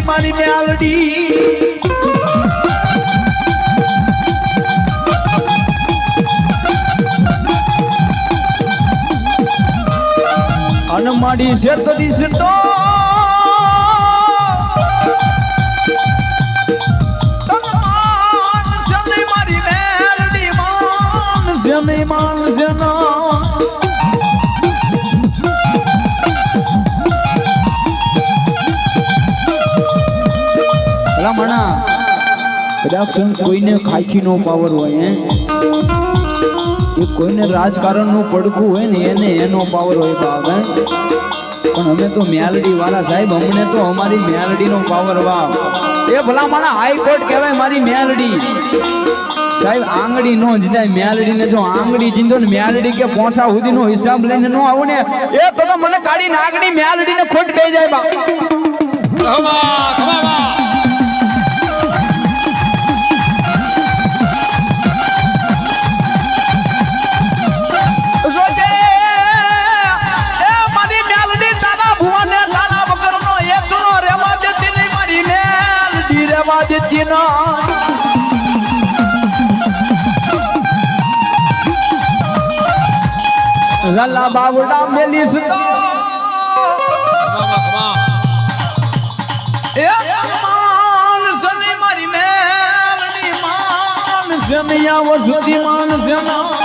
મારી મેલડી અન માડી છે તો દિસતો મારી મેલડી માન જનો મણા કદાચ કોઈને ખાખીનો પાવર હોય એ કોઈને રાજકારણનું પડખું હોય ને એને એનો પાવર હોય બાપ પણ અમે તો મેલડી વાળા સાહેબ અમને તો અમારી મેલડીનો પાવર વાવ એ ભલા મારા હાઈકોર્ટ કહેવાય મારી મેલડી સાહેબ આંગળી નો જીદાય મેલડીને જો આંગળી જીંદો ને મેલડી કે પોસા સુધીનો હિસાબ લઈને નો આવું ને એ તો મને કાઢી નાગડી મેલડીને ખોટ કહી જાય બાપ ઝાલા બાવડા મેલીસ તો એ માન સની મારી મેલડી માન જમિયા વસતી માન જના